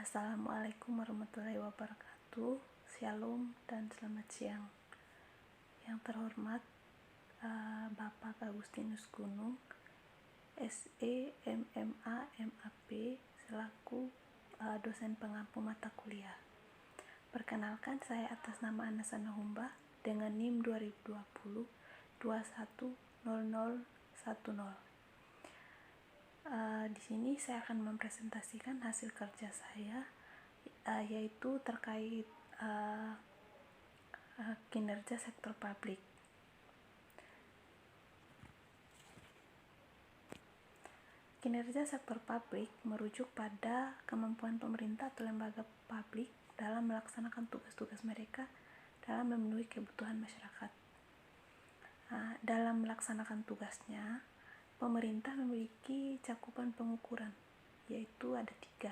Assalamualaikum warahmatullahi wabarakatuh. Shalom dan selamat siang. Yang terhormat Bapak Agustinus Gunung, SE, MMA, MAP, selaku dosen pengampu mata kuliah. Perkenalkan, saya atas nama Anas Anahumba dengan NIM 2020 210010. Di sini saya akan mempresentasikan hasil kerja saya, yaitu terkait kinerja sektor publik. Kinerja sektor publik merujuk pada kemampuan pemerintah atau lembaga publik dalam melaksanakan tugas-tugas mereka dalam memenuhi kebutuhan masyarakat. Dalam melaksanakan tugasnya, pemerintah memiliki cakupan pengukuran, yaitu ada 3.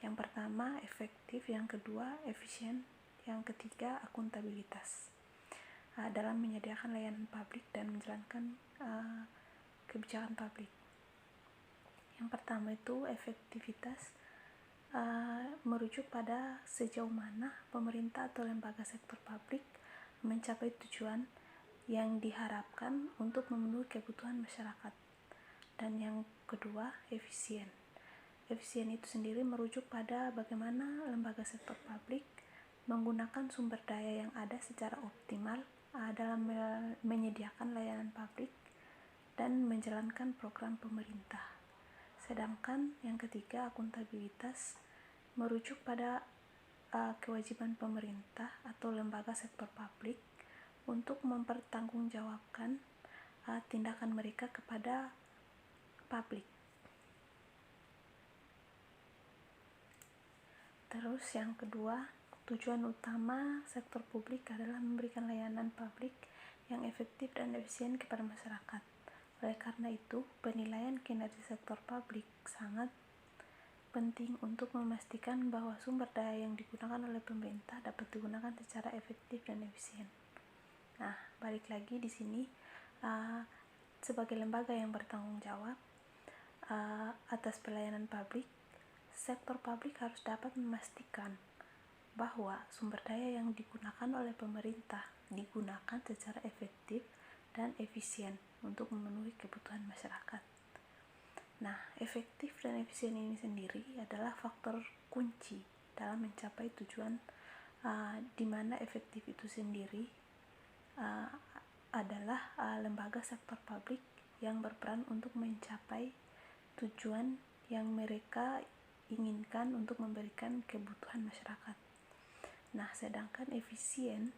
Yang pertama, efektif. Yang kedua, efisien. Yang ketiga, akuntabilitas. Dalam menyediakan layanan publik dan menjalankan kebijakan publik. Yang pertama itu efektivitas, merujuk pada sejauh mana pemerintah atau lembaga sektor publik mencapai tujuan yang diharapkan untuk memenuhi kebutuhan masyarakat. Dan yang kedua, efisien. Efisien itu sendiri merujuk pada bagaimana lembaga sektor publik menggunakan sumber daya yang ada secara optimal dalam menyediakan layanan publik dan menjalankan program pemerintah. Sedangkan yang ketiga, akuntabilitas, merujuk pada kewajiban pemerintah atau lembaga sektor publik untuk mempertanggungjawabkan tindakan mereka kepada publik. Terus yang kedua, tujuan utama sektor publik adalah memberikan layanan publik yang efektif dan efisien kepada masyarakat. Oleh karena itu, penilaian kinerja sektor publik sangat penting untuk memastikan bahwa sumber daya yang digunakan oleh pemerintah dapat digunakan secara efektif dan efisien. Nah, balik lagi di sini, sebagai lembaga yang bertanggung jawab atas pelayanan publik, sektor publik harus dapat memastikan bahwa sumber daya yang digunakan oleh pemerintah digunakan secara efektif dan efisien untuk memenuhi kebutuhan masyarakat. Nah, efektif dan efisien ini sendiri adalah faktor kunci dalam mencapai tujuan, di mana efektif itu sendiri adalah lembaga sektor publik yang berperan untuk mencapai tujuan yang mereka inginkan untuk memberikan kebutuhan masyarakat. Nah, sedangkan efisien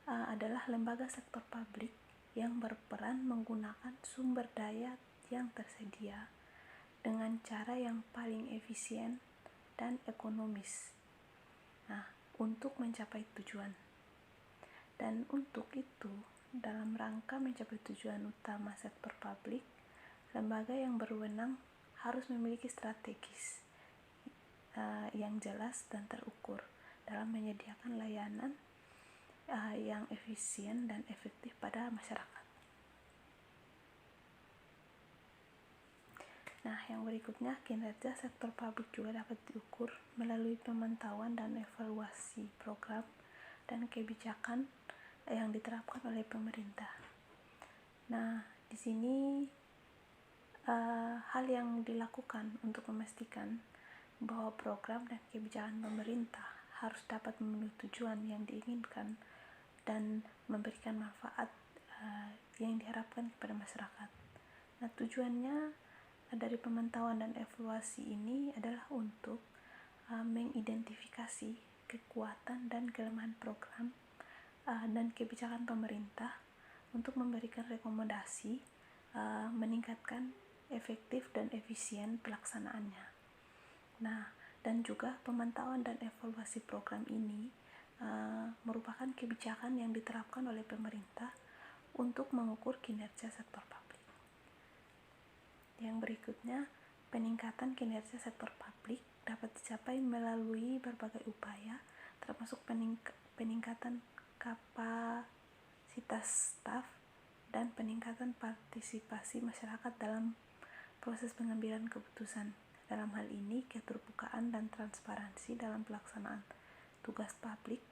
adalah lembaga sektor publik yang berperan menggunakan sumber daya yang tersedia dengan cara yang paling efisien dan ekonomis, untuk mencapai tujuan. Dan untuk itu, dalam rangka mencapai tujuan utama sektor publik, lembaga yang berwenang harus memiliki strategis yang jelas dan terukur dalam menyediakan layanan yang efisien dan efektif pada masyarakat. Nah, yang berikutnya, kinerja sektor publik juga dapat diukur melalui pemantauan dan evaluasi program dan kebijakan yang diterapkan oleh pemerintah. Nah, di sini hal yang dilakukan untuk memastikan bahwa program dan kebijakan pemerintah harus dapat memenuhi tujuan yang diinginkan dan memberikan manfaat yang diharapkan kepada masyarakat. Nah, tujuannya dari pemantauan dan evaluasi ini adalah untuk mengidentifikasi kekuatan dan kelemahan program dan kebijakan pemerintah untuk memberikan rekomendasi meningkatkan efektif dan efisien pelaksanaannya. Nah, dan juga pemantauan dan evaluasi program ini merupakan kebijakan yang diterapkan oleh pemerintah untuk mengukur kinerja sektor publik. Yang berikutnya, peningkatan kinerja sektor publik dapat dicapai melalui berbagai upaya, termasuk peningkatan kapasitas staf dan peningkatan partisipasi masyarakat dalam proses pengambilan keputusan, Dalam hal ini, keterbukaan dan transparansi dalam pelaksanaan tugas publik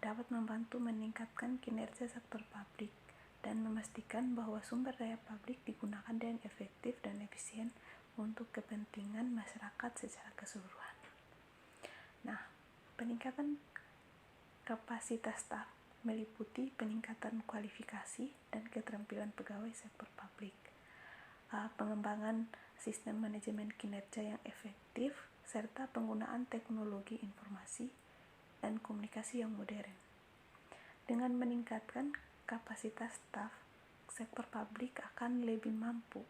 dapat membantu meningkatkan kinerja sektor publik dan memastikan bahwa sumber daya publik digunakan dengan efektif dan efisien untuk kepentingan masyarakat secara keseluruhan. Nah, peningkatan kapasitas staf meliputi peningkatan kualifikasi dan keterampilan pegawai sektor publik, pengembangan sistem manajemen kinerja yang efektif, serta penggunaan teknologi informasi dan komunikasi yang modern. Dengan meningkatkan kapasitas staf, sektor publik akan lebih mampu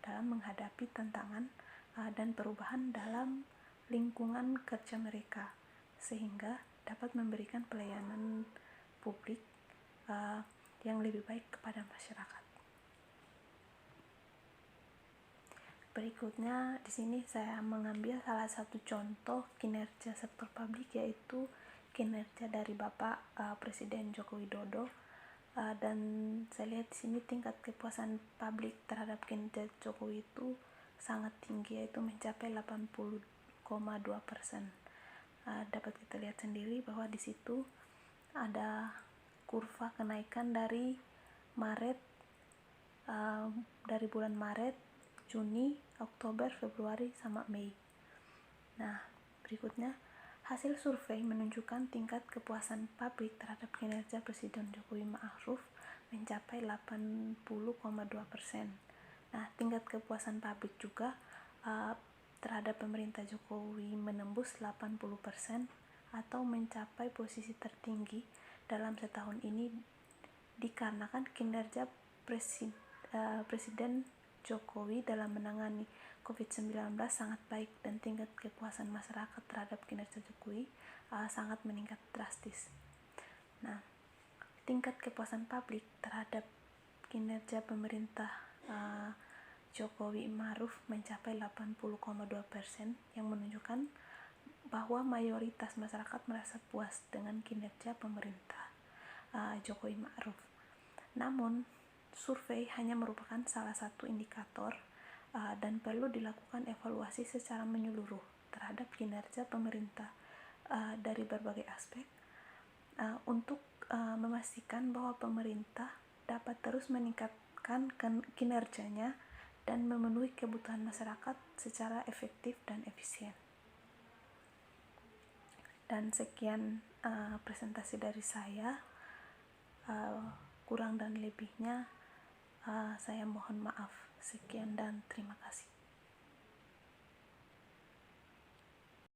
dalam menghadapi tantangan dan perubahan dalam lingkungan kerja mereka, sehingga dapat memberikan pelayanan publik yang lebih baik kepada masyarakat. Berikutnya, di sini saya mengambil salah satu contoh kinerja sektor publik, yaitu kinerja dari Bapak Presiden Joko Widodo, dan saya lihat di sini tingkat kepuasan publik terhadap kinerja Jokowi itu sangat tinggi, yaitu mencapai 80,2%. Dapat kita lihat sendiri bahwa di situ ada kurva kenaikan dari bulan Maret, Juni, Oktober, Februari, sama Mei. Nah, berikutnya, hasil survei menunjukkan tingkat kepuasan publik terhadap kinerja Presiden Jokowi Ma'ruf mencapai 80,2%. Nah, tingkat kepuasan publik juga terhadap pemerintah Jokowi menembus 80% atau mencapai posisi tertinggi dalam setahun ini dikarenakan kinerja Presiden Jokowi dalam menangani COVID-19 sangat baik dan tingkat kepuasan masyarakat terhadap kinerja Jokowi sangat meningkat drastis. Nah, tingkat kepuasan publik terhadap kinerja pemerintah Jokowi Ma'ruf mencapai 80,2%, yang menunjukkan bahwa mayoritas masyarakat merasa puas dengan kinerja pemerintah Jokowi Ma'ruf. Namun, survei hanya merupakan salah satu indikator dan perlu dilakukan evaluasi secara menyeluruh terhadap kinerja pemerintah dari berbagai aspek untuk memastikan bahwa pemerintah dapat terus meningkatkan kinerjanya dan memenuhi kebutuhan masyarakat secara efektif dan efisien. Dan sekian presentasi dari saya. Kurang dan lebihnya saya mohon maaf. Sekian dan terima kasih.